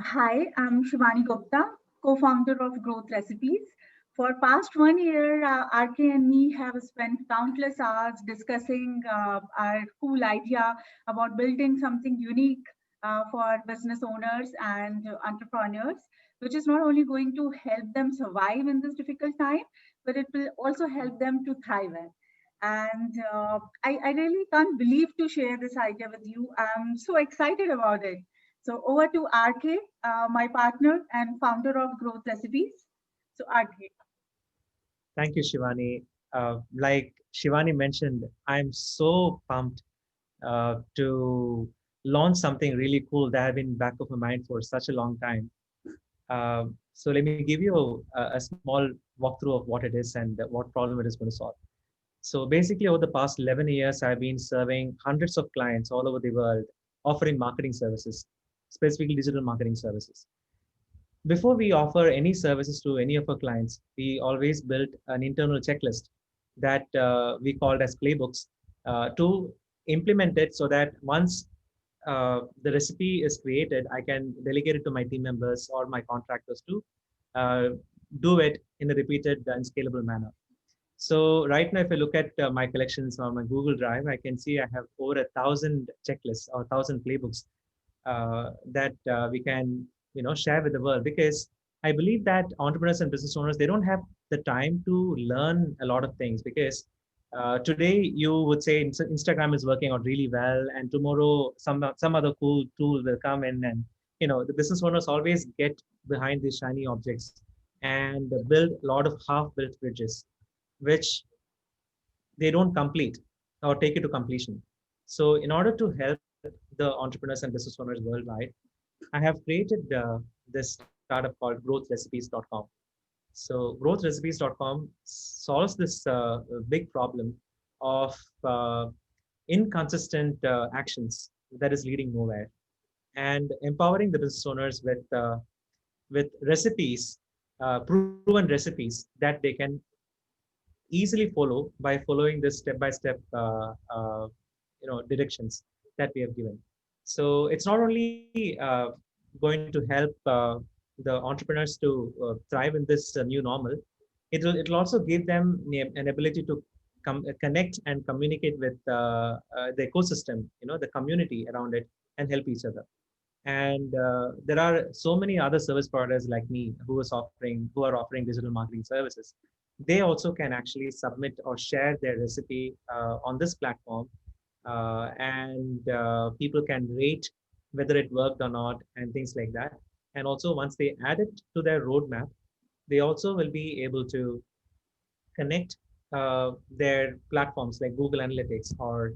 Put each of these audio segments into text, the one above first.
Hi, I'm Shivani Gupta, co-founder of Growth Recipes. For past 1 year, RK and me have spent countless hours discussing our cool idea about building something unique for business owners and entrepreneurs, which is not only going to help them survive in this difficult time, but it will also help them to thrive in. And I really can't believe to share this idea with you. I'm so excited about it. So over to RK, my partner and founder of Growth Recipes. So RK. Thank you, Shivani. Like Shivani mentioned, I'm so pumped to launch something really cool that have been back of my mind for such a long time. So let me give you a small walkthrough of what it is and what problem it is going to solve. So basically, over the past 11 years, I've been serving hundreds of clients all over the world, offering marketing services, specifically digital marketing services. Before we offer any services to any of our clients, we always built an internal checklist that we called as playbooks to implement it so that once the recipe is created, I can delegate it to my team members or my contractors to uh, do it in a repeated and scalable manner. So right now, if I look at my collections on my Google Drive, I can see I have over 1,000 checklists or 1,000 playbooks that we can share with the world, because I believe that entrepreneurs and business owners, they don't have the time to learn a lot of things, because today you would say Instagram is working out really well, and tomorrow some other cool tool will come in, and the business owners always get behind these shiny objects and build a lot of half built bridges which they don't complete or take it to completion. So in order to help the entrepreneurs and business owners worldwide, I have created this startup called growthrecipes.com. So growthrecipes.com solves this big problem of inconsistent actions that is leading nowhere, and empowering the business owners with recipes, proven recipes that they can easily follow by following this step-by-step directions that we have given. So it's not only going to help the entrepreneurs to thrive in this new normal. It'll also give them an ability to connect and communicate with the ecosystem, the community around it, and help each other. And there are so many other service providers like me who are offering digital marketing services. They also can actually submit or share their recipe on this platform, and people can rate whether it worked or not and things like that. And also, once they add it to their roadmap, they also will be able to connect their platforms like Google Analytics or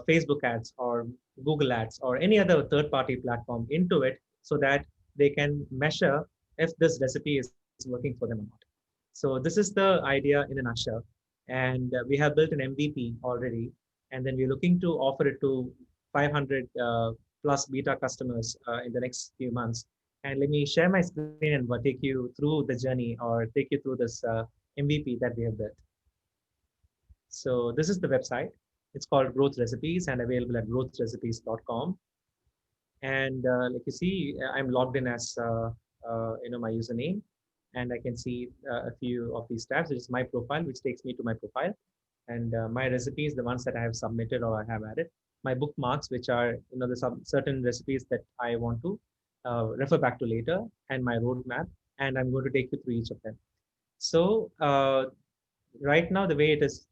Facebook ads or Google ads or any other third party platform into it, so that they can measure if this recipe is working for them or not. So this is the idea in a nutshell. And we have built an MVP already, and then we're looking to offer it to 500 plus beta customers in the next few months. And let me share my screen and take you through the journey or take you through this MVP that we have built. So this is the website. It's called Growth Recipes and available at growthrecipes.com. And like you see, I'm logged in as my username, and I can see a few of these tabs. It's my profile, which takes me to my profile, and my recipes, the ones that I have submitted or I have added. My bookmarks, which are the certain recipes that I want to refer back to later, and my roadmap, and I'm going to take you through each of them. So right now, the way it is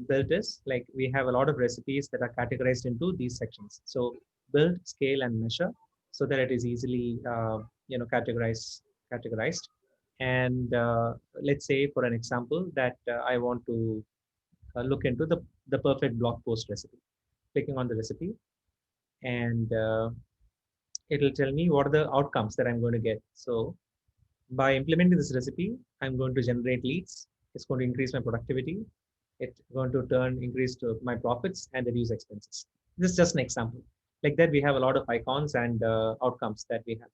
built is like we have a lot of recipes that are categorized into these sections. So build, scale, and measure, so that it is easily categorized. And let's say, for an example, that I want to look into the perfect blog post recipe. Clicking on the recipe, and it'll tell me what are the outcomes that I'm going to get. So by implementing this recipe, I'm going to generate leads. It's going to increase my productivity. It's going to increase to my profits and reduce expenses. This is just an example. Like that, we have a lot of icons and outcomes that we have,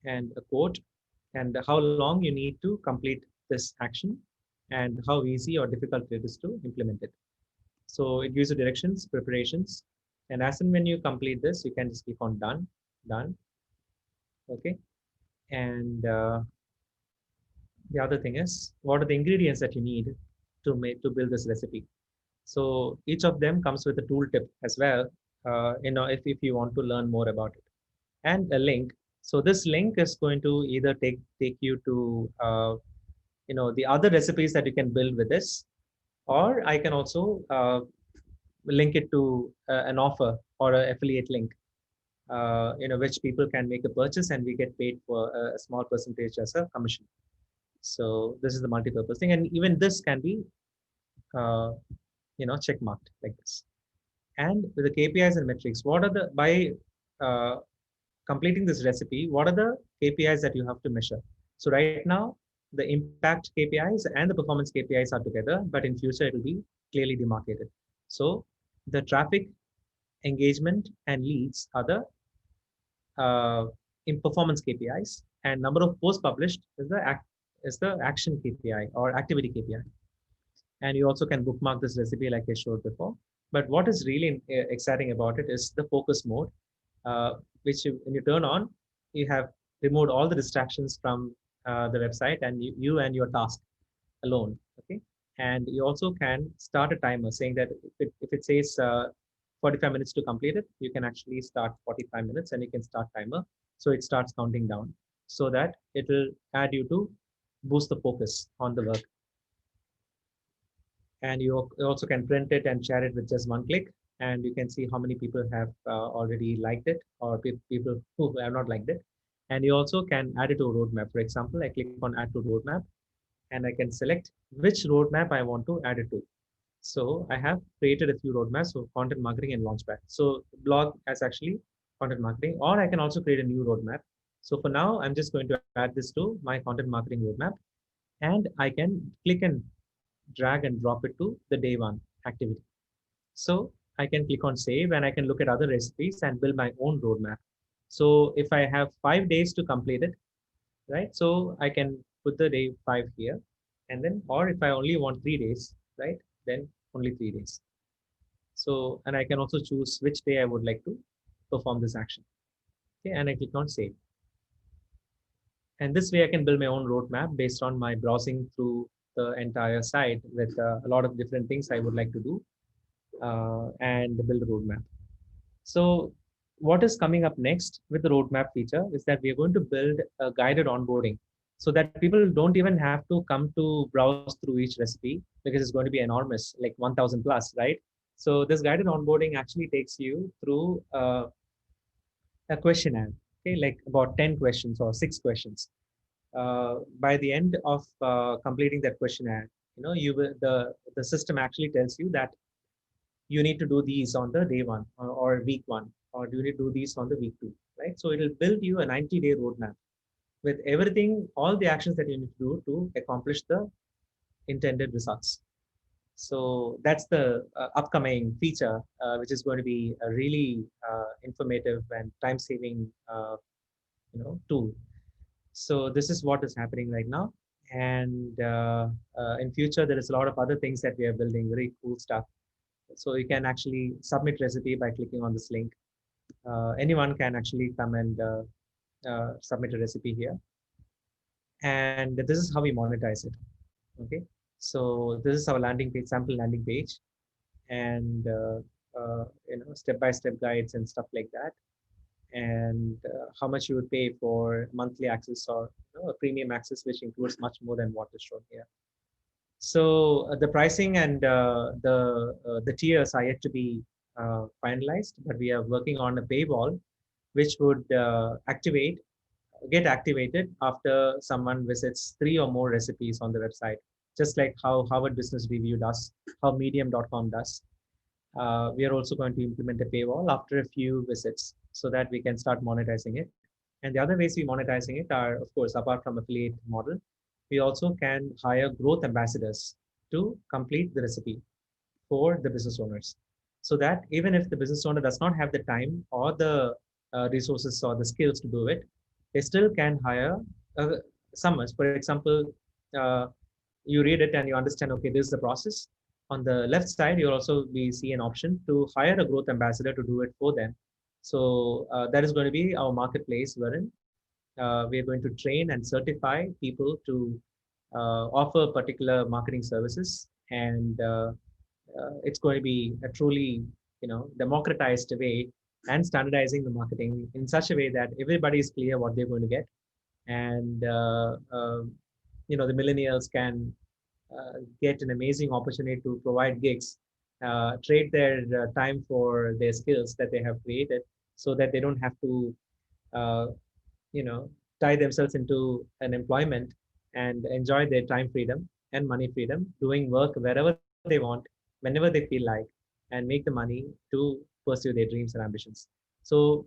and a quote, and how long you need to complete this action, and how easy or difficult it is to implement it. So it gives you directions, preparations, and as and when you complete this, you can just click on done, done, Okay. And the other thing is, what are the ingredients that you need to build this recipe? So each of them comes with a tooltip as well, if you want to learn more about it, and a link. So this link is going to either take you to the other recipes that you can build with this, or I can also link it to an offer or an affiliate link, which people can make a purchase and we get paid for a small percentage as a commission. So this is the multi-purpose thing, and even this can be uh, check marked like this. And with the KPIs and metrics, what are the by uh, completing this recipe, what are the KPIs that you have to measure? So right now, the impact KPIs and the performance KPIs are together, but in future it will be clearly demarcated. So the traffic, engagement, and leads are the in performance KPIs, and number of posts published is the action KPI or activity KPI. And you also can bookmark this recipe like I showed before. But what is really exciting about it is the focus mode, which when you turn on, you have removed all the distractions from the website, and you and your task alone. Okay, and you also can start a timer saying that if it says 45 minutes to complete it, you can actually start 45 minutes and you can start timer. So it starts counting down so that it will add you to boost the focus on the work. And you also can print it and share it with just one click, and you can see how many people have already liked it or people who have not liked it. And you also can add it to a roadmap. For example, I click on add to roadmap, and I can select which roadmap I want to add it to. So I have created a few roadmaps, so content marketing and launchpad. So blog has actually content marketing, or I can also create a new roadmap. So for now, I'm just going to add this to my content marketing roadmap, and I can click and drag and drop it to the day one activity. So I can click on save and I can look at other recipes and build my own roadmap. So if I have 5 days to complete it, right? So I can put the day 5 here, and then, or if I only want 3 days, right? Then only 3 days. So, and I can also choose which day I would like to perform this action. Okay, and I click on save. And this way I can build my own roadmap based on my browsing through the entire site with a lot of different things I would like to do, and build a roadmap. So what is coming up next with the roadmap feature is that we are going to build a guided onboarding so that people don't even have to come to browse through each recipe, because it's going to be enormous, like 1000 plus, right? So this guided onboarding actually takes you through a questionnaire, okay, like about 10 questions or 6 questions. By the end of completing that questionnaire, you will the system actually tells you that you need to do these on the day one or week one, or do you need to do these on the week two, right? So it'll build you a 90-day roadmap with everything, all the actions that you need to do to accomplish the intended results. So that's the upcoming feature, which is going to be a really informative and time-saving, tool. So this is what is happening right now, and in future there is a lot of other things that we are building, very cool stuff. So you can actually submit recipe by clicking on this link. Anyone can actually come and submit a recipe here, and this is how we monetize it. Okay, so this is our landing page, sample landing page, and step-by-step guides and stuff like that, and how much you would pay for monthly access or a premium access, which includes much more than what is shown here. So the pricing and the tiers are yet to be finalized, but we are working on a paywall, which would get activated after someone visits 3 or more recipes on the website, just like how Harvard Business Review does, how Medium.com does. We are also going to implement a paywall after a few visits so that we can start monetizing it. And the other ways we monetizing it are, of course, apart from affiliate model, we also can hire growth ambassadors to complete the recipe for the business owners. So that even if the business owner does not have the time or the resources or the skills to do it, they still can hire someone. For example, uh, you read it and you understand, okay, this is the process. On the left side, you'll also see an option to hire a growth ambassador to do it for them. So that is going to be our marketplace wherein we are going to train and certify people to offer particular marketing services, and it's going to be a truly, democratized way, and standardizing the marketing in such a way that everybody is clear what they're going to get, and the millennials can get an amazing opportunity to provide gigs, trade their time for their skills that they have created, so that they don't have to, uh, you know, tie themselves into an employment, and enjoy their time freedom and money freedom, doing work wherever they want, whenever they feel like, and make the money to pursue their dreams and ambitions. So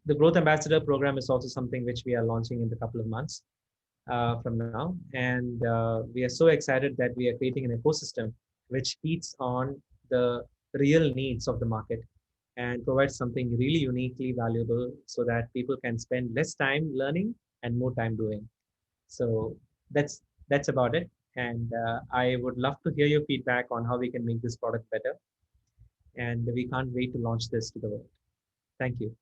the Growth Ambassador program is also something which we are launching in a couple of months from now. And we are so excited that we are creating an ecosystem which feeds on the real needs of the market and provides something really uniquely valuable, so that people can spend less time learning and more time doing. So that's about it. And I would love to hear your feedback on how we can make this product better. And we can't wait to launch this to the world. Thank you.